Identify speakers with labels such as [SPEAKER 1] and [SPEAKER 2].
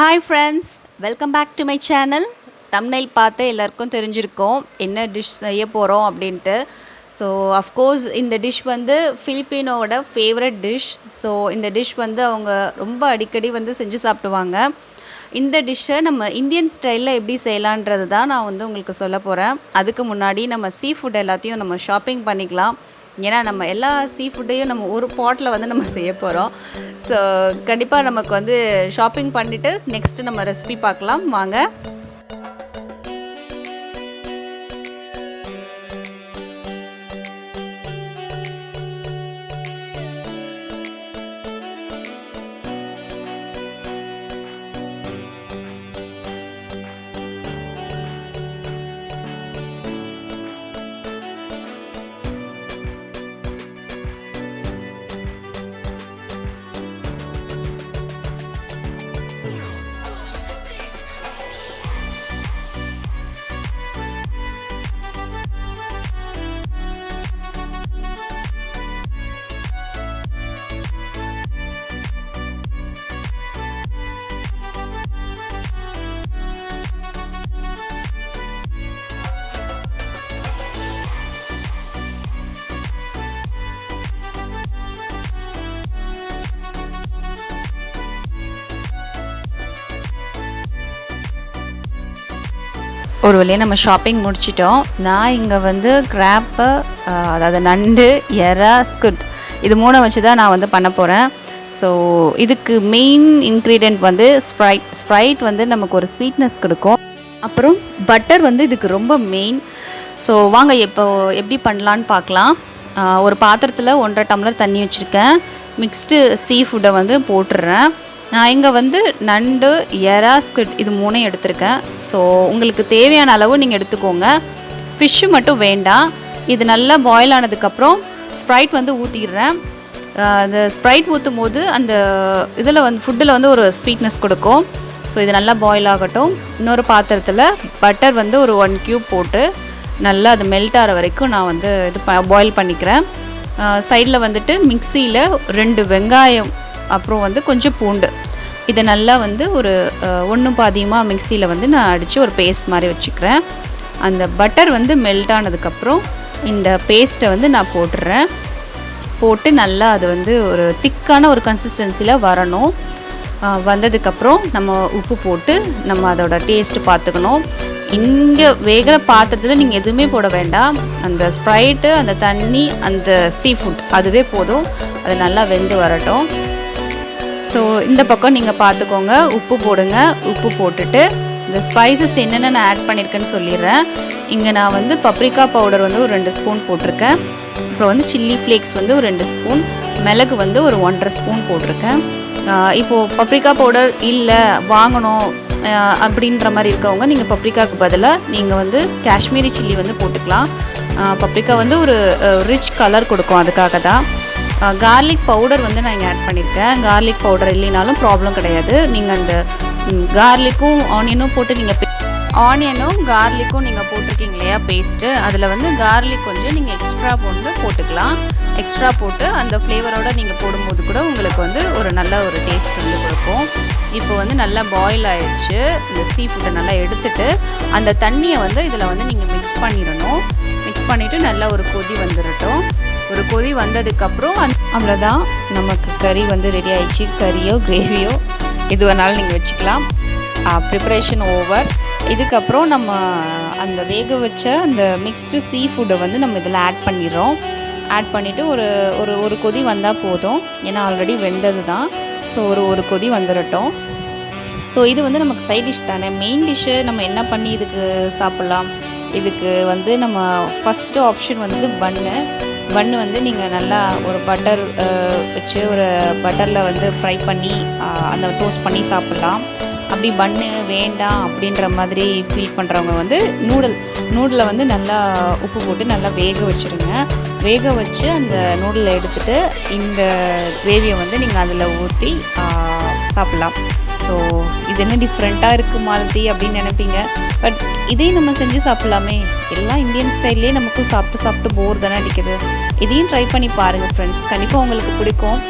[SPEAKER 1] Hi friends, welcome back to my channel. Thumbnail பார்த்து எல்லாருக்கும் தெரிஞ்சிருக்கோம் என்ன டிஷ் செய்ய போகிறோம் அப்படின்ட்டு. ஸோ அஃப்கோர்ஸ் இந்த டிஷ் வந்து ஃபிலிப்பினோட ஃபேவரட் டிஷ். ஸோ இந்த டிஷ் வந்து அவங்க ரொம்ப அடிக்கடி வந்து செஞ்சு சாப்பிடுவாங்க. இந்த டிஷ்ஷை நம்ம இந்தியன் ஸ்டைலில் எப்படி செய்யலான்றது தான் நான் வந்து உங்களுக்கு சொல்ல போகிறேன். அதுக்கு முன்னாடி நம்ம சீ ஃபுட் எல்லாத்தையும் நம்ம ஷாப்பிங் பண்ணிக்கலாம். ஏன்னா நம்ம எல்லா சீ ஃபுட்டையும் நம்ம ஒரு பாட்டில் வந்து நம்ம செய்ய போகிறோம். ஸோ கண்டிப்பாக நமக்கு வந்து ஷாப்பிங் பண்ணிவிட்டு நெக்ஸ்ட்டு நம்ம ரெசிபி பார்க்கலாம் வாங்க. ஒரு வழியாக நம்ம ஷாப்பிங் முடிச்சிட்டோம். நான் இங்கே வந்து கிராப்பு, அதாவது நண்டு, எறா, ஸ்குட் இது மூணை வச்சு தான் நான் வந்து பண்ண போகிறேன். ஸோ இதுக்கு மெயின் இன்க்ரீடியண்ட் வந்து ஸ்ப்ரைட் வந்து நமக்கு ஒரு ஸ்வீட்னஸ் கொடுக்கும். அப்புறம் பட்டர் வந்து இதுக்கு ரொம்ப மெயின். ஸோ வாங்க இப்போ எப்படி பண்ணலான்னு பார்க்கலாம். ஒரு பாத்திரத்தில் 1.5 டம்ளர் தண்ணி வச்சுருக்கேன். மிக்ஸ்டு சீ ஃபுட்டை வந்து போட்டுடுறேன். நான் இங்கே வந்து நண்டு, எறா, ஸ்குவிட் இது மூணையும் எடுத்திருக்கேன். ஸோ உங்களுக்கு தேவையான அளவு நீங்கள் எடுத்துக்கோங்க. ஃபிஷ்ஷு மட்டும் வேண்டாம். இது நல்லா பாயில் ஆனதுக்கப்புறம் ஸ்ப்ரைட் வந்து ஊற்றிடுறேன். அந்த ஸ்ப்ரைட் ஊற்றும் போது அந்த இதில் வந்து ஃபுட்டில் வந்து ஒரு ஸ்வீட்னஸ் கொடுக்கும். ஸோ இது நல்லா பாயில் ஆகட்டும். இன்னொரு பாத்திரத்தில் பட்டர் வந்து ஒரு 1 கியூப் போட்டு நல்லா அது மெல்ட் ஆகிற வரைக்கும் நான் வந்து இது பாயில் பண்ணிக்கிறேன். சைடில் வந்துட்டு மிக்சியில் 2 வெங்காயம் அப்புறம் வந்து கொஞ்சம் பூண்டு இதை நல்லா வந்து ஒரு 1 பாதியமாக மிக்சியில் வந்து நான் அடித்து ஒரு பேஸ்ட் மாதிரி வச்சுக்கிறேன். அந்த பட்டர் வந்து மெல்ட் ஆனதுக்கப்புறம் இந்த பேஸ்ட்டை வந்து நான் போட்டுடுறேன். போட்டு நல்லா அது வந்து ஒரு திக்கான ஒரு கன்சிஸ்டன்சியில் வரணும். வந்ததுக்கப்புறம் நம்ம உப்பு போட்டு நம்ம அதோட டேஸ்ட்டு பார்த்துக்கணும். இங்கே வேகிற பாத்திரத்தில் நீங்கள் எதுவுமே போட வேண்டாம். அந்த ஸ்ப்ரைட்டு, அந்த தண்ணி, அந்த சீ ஃபுட் அதுவே போதும். அது நல்லா வெந்து வரட்டும். ஸோ இந்த பக்கம் நீங்கள் பார்த்துக்கோங்க, உப்பு போடுங்க. உப்பு போட்டுட்டு இந்த ஸ்பைசஸ் என்னென்ன நான் ஆட் பண்ணியிருக்கேன்னு சொல்லிடுறேன். இங்கே நான் வந்து பப்ரிக்கா பவுடர் வந்து ஒரு 2 ஸ்பூன் போட்டிருக்கேன். அப்புறம் வந்து சில்லி ஃப்ளேக்ஸ் வந்து ஒரு 2 ஸ்பூன், மிளகு வந்து ஒரு 1.5 ஸ்பூன் போட்டிருக்கேன். இப்போது பப்ரிக்கா பவுடர் இல்லை வாங்கணும் அப்படின்ற மாதிரி இருக்கவங்க நீங்கள் பப்ரிக்காவுக்கு பதிலாக நீங்கள் வந்து காஷ்மீரி சில்லி வந்து போட்டுக்கலாம். பப்ரிக்கா வந்து ஒரு ரிச் கலர் கொடுக்கும், அதுக்காக தான். கார்லிக் பவுடர் வந்து நான் இங்கே ஆட் பண்ணியிருக்கேன். கார்லிக் பவுடர் இல்லைனாலும் ப்ராப்ளம் கிடையாது. நீங்கள் அந்த கார்லிக்கும் ஆனியனும் போட்டு நீங்கள் ஆனியனும் கார்லிக்கும் நீங்கள் போட்டிருக்கீங்க இல்லையா பேஸ்ட்டு, அதில் வந்து கார்லிக் கொஞ்சம் நீங்கள் எக்ஸ்ட்ரா போட்டுக்கலாம். எக்ஸ்ட்ரா போட்டு அந்த ஃப்ளேவரோடு நீங்கள் போடும்போது கூட உங்களுக்கு வந்து ஒரு நல்ல ஒரு டேஸ்ட் வந்து கொடுக்கும். இப்போ வந்து நல்லா பாயில் ஆகிடுச்சு. இந்த சீ ஃபுட்டை நல்லா எடுத்துகிட்டு அந்த தண்ணியை வந்து இதில் வந்து நீங்கள் மிக்ஸ் பண்ணிடணும். மிக்ஸ் பண்ணிவிட்டு நல்லா ஒரு கொதி வந்துடட்டும். ஒரு கொதி வந்ததுக்கப்புறம் அவ்வளோதான், நமக்கு கறி வந்து ரெடி ஆகிடுச்சு. கறியோ கிரேவியோ எது வேணாலும் நீங்கள் வச்சுக்கலாம். Preparation over. இதுக்கப்புறம் நம்ம அந்த வேக வச்ச அந்த மிக்ஸ்டு சீ ஃபுட்டை வந்து நம்ம இதில் ஆட் பண்ணிடுறோம். ஆட் பண்ணிவிட்டு ஒரு கொதி வந்தால் போதும். ஏன்னா ஆல்ரெடி வெந்தது தான். ஸோ ஒரு கொதி வந்துடட்டும். ஸோ இது வந்து நமக்கு சைட் டிஷ் தானே. மெயின் டிஷ்ஷு நம்ம என்ன பண்ணி இதுக்கு சாப்பிட்லாம். இதுக்கு வந்து நம்ம ஃபஸ்ட்டு ஆப்ஷன் வந்து பன்னு வந்து நீங்கள் நல்லா ஒரு பட்டர் வச்சு ஒரு பட்டரில் வந்து ஃப்ரை பண்ணி அந்த டோஸ்ட் பண்ணி சாப்பிட்லாம். அப்படி பன்னு வேண்டாம் அப்படின்ற மாதிரி ஃபீல் பண்ணுறவங்க வந்து நூடில் வந்து நல்லா உப்பு போட்டு நல்லா வேக வச்சுருங்க. வேக வச்சு அந்த நூடில் எடுத்துகிட்டு இந்த கிரேவியை வந்து நீங்கள் அதில் ஊற்றி சாப்பிட்லாம். ஸோ இது என்ன டிஃப்ரெண்ட்டாக இருக்குது மாலதி அப்படின்னு நினைப்பீங்க. பட் இதே நம்ம செஞ்சு சாப்பிட்லாமே. எல்லாம் இந்தியன் ஸ்டைல்லே நமக்கும் சாப்பிட்டு போர் தானே அடிக்குது. இதையும் ட்ரை பண்ணி பாருங்கள் ஃப்ரெண்ட்ஸ், கண்டிப்பாக உங்களுக்கு பிடிக்கும்.